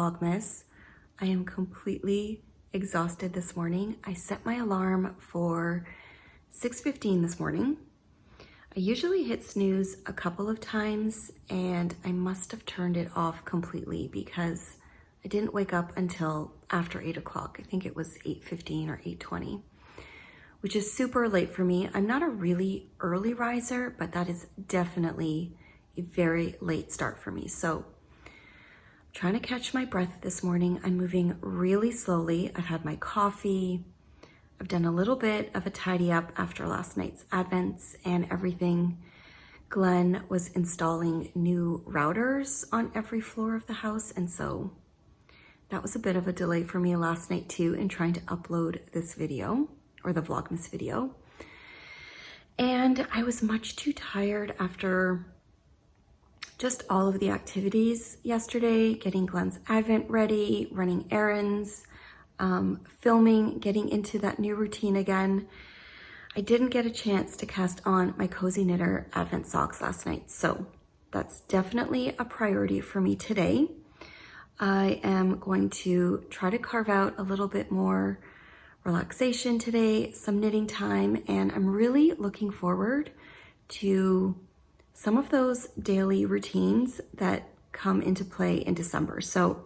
Vlogmas. I am completely exhausted this morning. I set my alarm for 6:15 this morning. I usually hit snooze a couple of times and I must have turned it off completely because I didn't wake up until after 8 o'clock. I think it was 8:15 or 8:20, which is super late for me. I'm not a really early riser, but that is definitely a very late start for me. So I'm trying to catch my breath this morning. I'm moving really slowly. I've had my coffee. I've done a little bit of a tidy up after last night's advents and everything. Glenn was installing new routers on every floor of the house, and so that was a bit of a delay for me last night too in trying to upload this video, or the Vlogmas video. And I was much too tired after just all of the activities yesterday, getting Glenn's advent ready, running errands, filming, getting into that new routine again. I didn't get a chance to cast on my Cozy Knitter advent socks last night, so that's definitely a priority for me today. I am going to try to carve out a little bit more relaxation today, some knitting time, and I'm really looking forward to some of those daily routines that come into play in December. So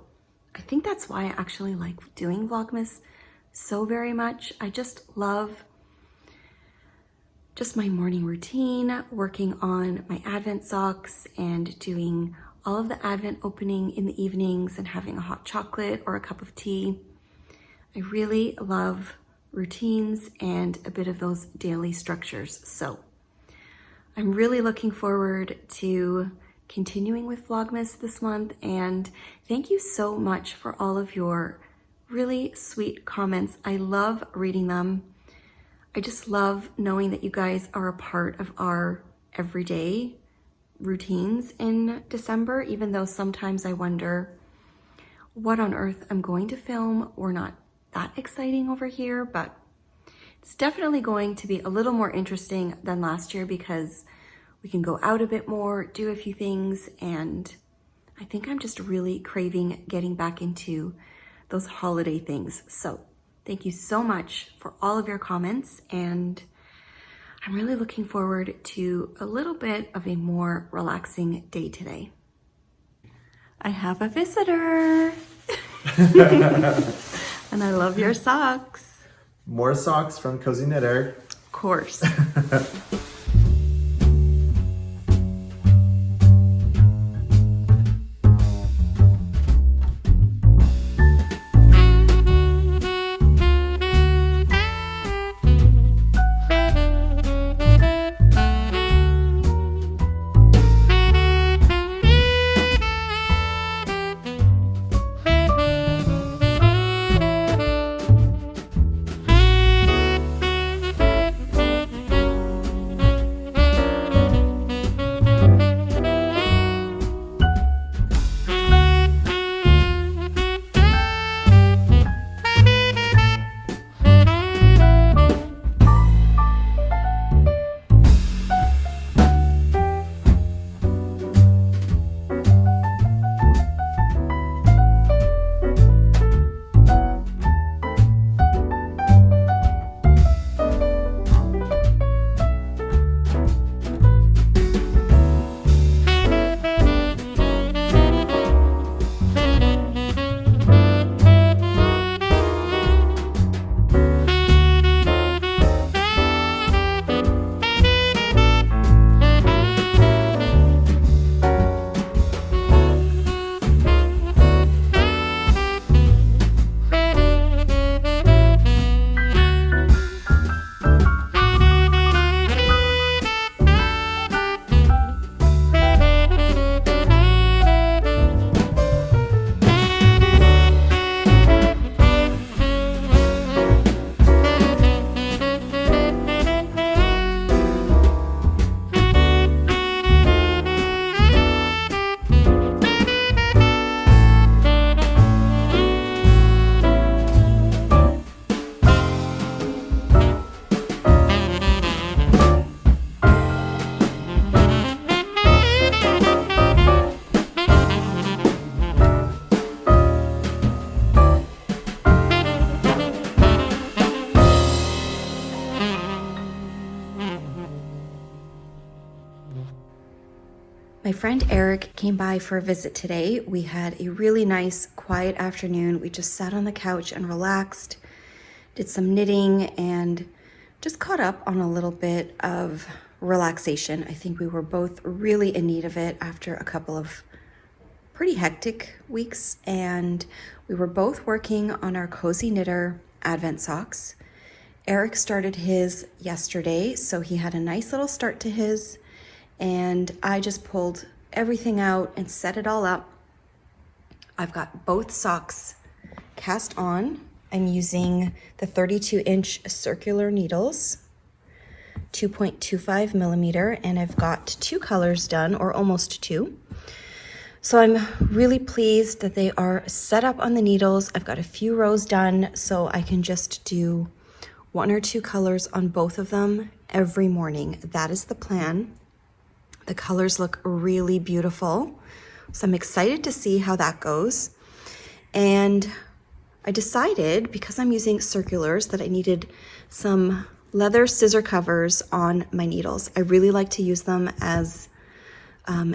I think that's why I actually like doing Vlogmas so very much. I just love just my morning routine, working on my advent socks and doing all of the advent opening in the evenings and having a hot chocolate or a cup of tea. I really love routines and a bit of those daily structures. So I'm really looking forward to continuing with Vlogmas this month, and thank you so much for all of your really sweet comments. I love reading them. I just love knowing that you guys are a part of our everyday routines in December, even though sometimes I wonder what on earth I'm going to film. We're not that exciting over here, but it's definitely going to be a little more interesting than last year because we can go out a bit more, do a few things, and I think I'm just really craving getting back into those holiday things. So thank you so much for all of your comments, and I'm really looking forward to a little bit of a more relaxing day today. I have a visitor. And I love your socks. More socks from Cozy Knitter. Of course. My friend Eric came by for a visit today. We had a really nice, quiet afternoon. We just sat on the couch and relaxed, did some knitting, and just caught up on a little bit of relaxation. I think we were both really in need of it after a couple of pretty hectic weeks, and we were both working on our Cozy Knitter Advent socks. Eric started his yesterday, so he had a nice little start to his, and I just pulled everything out and set it all up. I've got both socks cast on. I'm using the 32-inch circular needles, 2.25 millimeter, and I've got 2 colors done, or almost 2. So I'm really pleased that they are set up on the needles. I've got a few rows done, so I can just do 1 or 2 colors on both of them every morning. That is the plan. The colors look really beautiful, so I'm excited to see how that goes. And I decided, because I'm using circulars, that I needed some leather scissor covers on my needles. I really like to use them as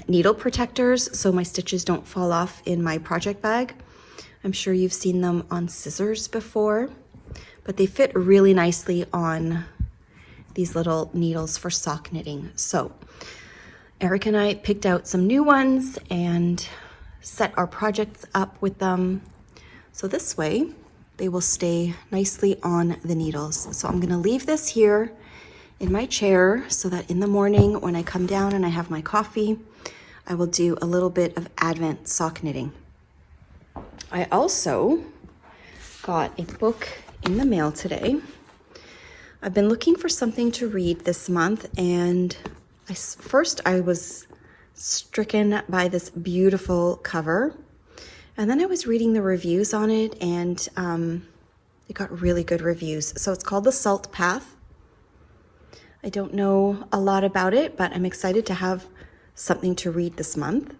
needle protectors so my stitches don't fall off in my project bag. I'm sure you've seen them on scissors before, but they fit really nicely on these little needles for sock knitting. So Eric and I picked out some new ones and set our projects up with them. So this way they will stay nicely on the needles. So I'm gonna leave this here in my chair so that in the morning when I come down and I have my coffee, I will do a little bit of Advent sock knitting. I also got a book in the mail today. I've been looking for something to read this month, and first I was stricken by this beautiful cover, and then I was reading the reviews on it, and it got really good reviews. So it's called The Salt Path. I don't know a lot about it, but I'm excited to have something to read this month.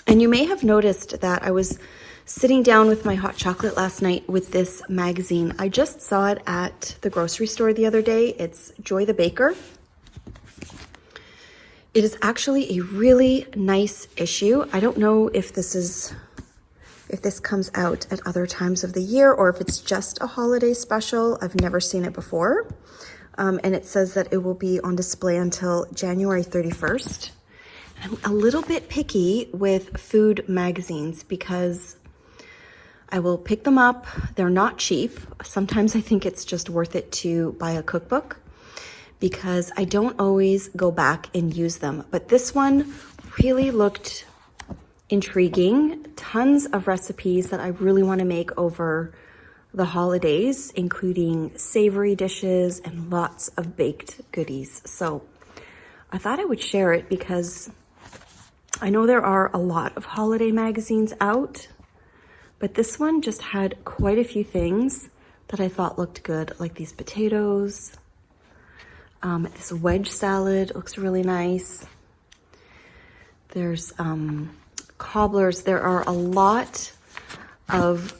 And you may have noticed that I was sitting down with my hot chocolate last night with this magazine. I just saw it at the grocery store the other day. It's Joy the Baker. It is actually a really nice issue. I don't know if this comes out at other times of the year or if it's just a holiday special. I've never seen it before. And it says that it will be on display until January 31st. I'm a little bit picky with food magazines because I will pick them up. They're not cheap. Sometimes I think it's just worth it to buy a cookbook because I don't always go back and use them. But this one really looked intriguing. Tons of recipes that I really want to make over the holidays, including savory dishes and lots of baked goodies. So I thought I would share it because I know there are a lot of holiday magazines out, but this one just had quite a few things that I thought looked good, like these potatoes. This wedge salad looks really nice. There's cobblers. There are a lot of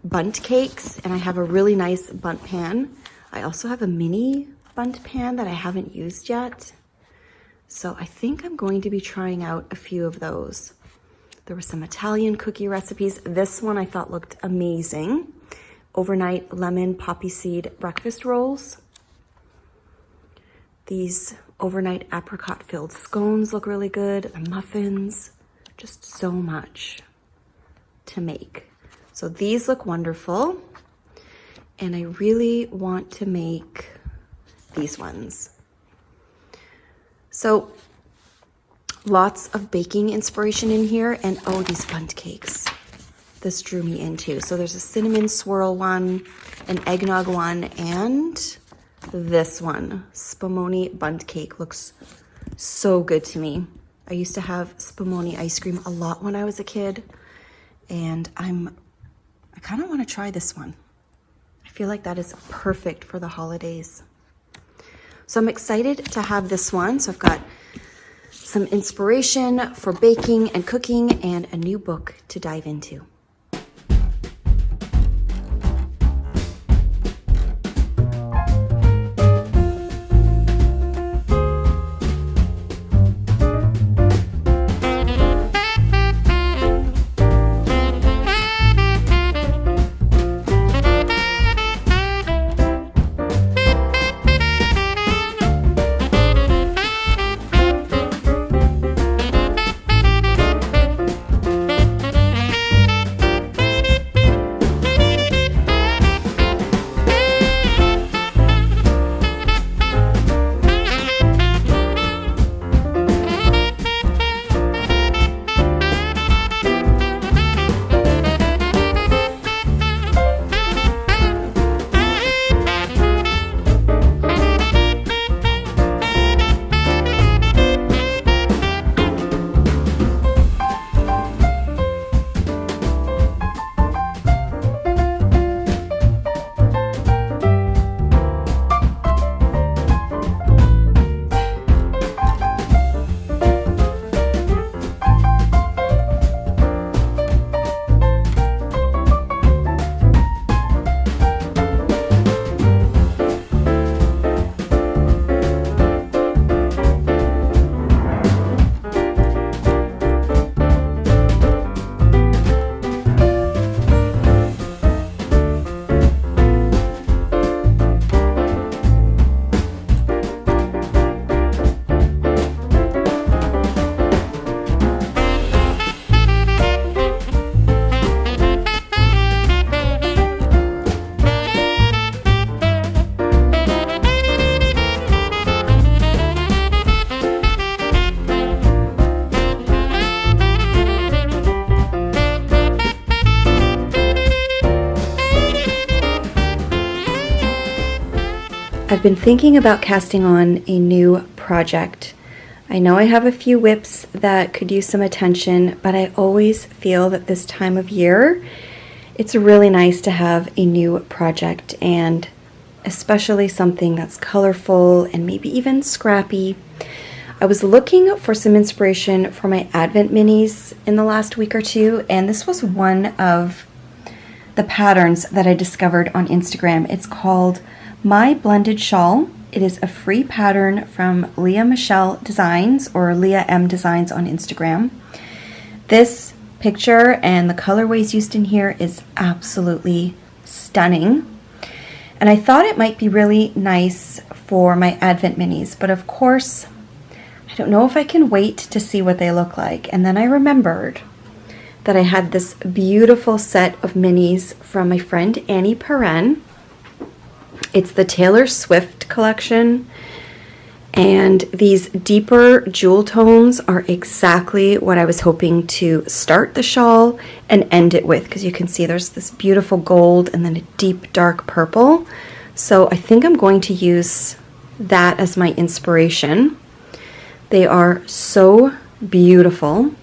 bundt cakes, and I have a really nice bundt pan. I also have a mini bundt pan that I haven't used yet. So I think I'm going to be trying out a few of those. There were some Italian cookie recipes. This one I thought looked amazing. Overnight lemon poppy seed breakfast rolls. These overnight apricot filled scones look really good. The muffins, just so much to make. So these look wonderful. And I really want to make these ones. So lots of baking inspiration in here, and oh, these bundt cakes. This drew me into. So there's a cinnamon swirl one, an eggnog one, and this one. Spumoni bundt cake looks so good to me. I used to have Spumoni ice cream a lot when I was a kid, and I kind of want to try this one. I feel like that is perfect for the holidays. So I'm excited to have this one. So I've got some inspiration for baking and cooking and a new book to dive into. I've been thinking about casting on a new project. I know I have a few whips that could use some attention, but I always feel that this time of year, it's really nice to have a new project, and especially something that's colorful and maybe even scrappy. I was looking for some inspiration for my Advent minis in the last week or two, and this was one of the patterns that I discovered on Instagram. It's called My Blended Shawl. It is a free pattern from Leah Michelle Designs, or Leah M Designs on Instagram. This picture and the colorways used in here is absolutely stunning. And I thought it might be really nice for my Advent minis, but of course, I don't know if I can wait to see what they look like. And then I remembered that I had this beautiful set of minis from my friend Annie Perrin. It's the Taylor Swift collection, and these deeper jewel tones are exactly what I was hoping to start the shawl and end it with, because you can see there's this beautiful gold and then a deep dark purple. So I think I'm going to use that as my inspiration. They are so beautiful,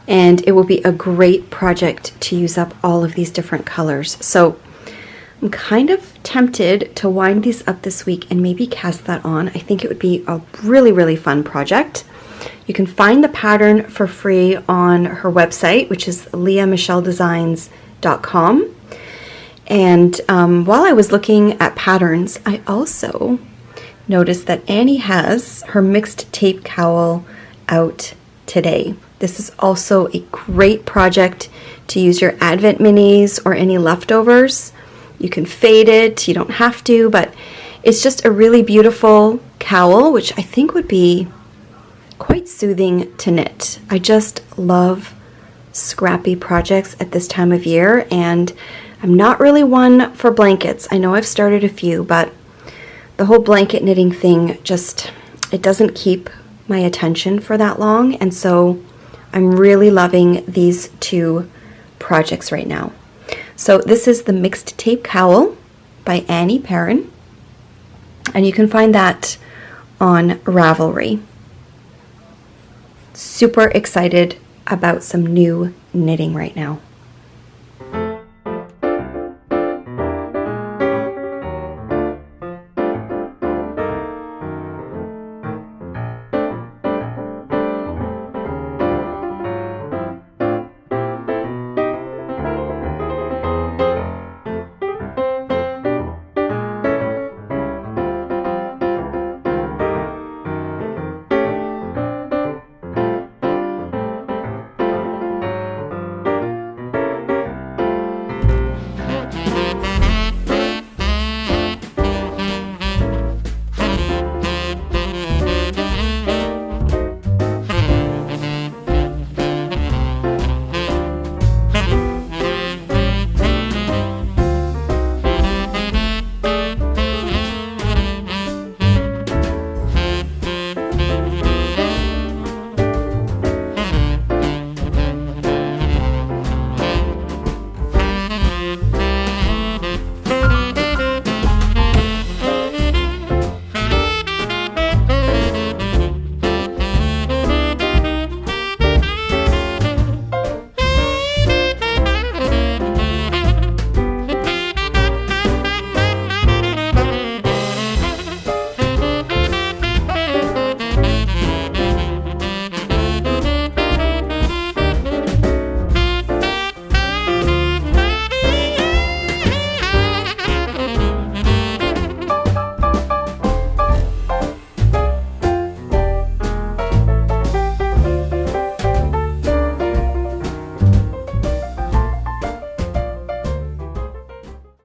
and it will be a great project to use up all of these different colors. So I'm kind of tempted to wind these up this week and maybe cast that on. I think it would be a really, really fun project. You can find the pattern for free on her website, which is leahmichelledesigns.com. And while I was looking at patterns, I also noticed that Annie has her mixed tape cowl out today. This is also a great project to use your Advent minis or any leftovers. You can fade it, you don't have to, but it's just a really beautiful cowl, which I think would be quite soothing to knit. I just love scrappy projects at this time of year, and I'm not really one for blankets. I know I've started a few, but the whole blanket knitting thing it doesn't keep my attention for that long, and so I'm really loving these two projects right now. So this is the Mixed Tape Cowl by Annie Perrin, and you can find that on Ravelry. Super excited about some new knitting right now.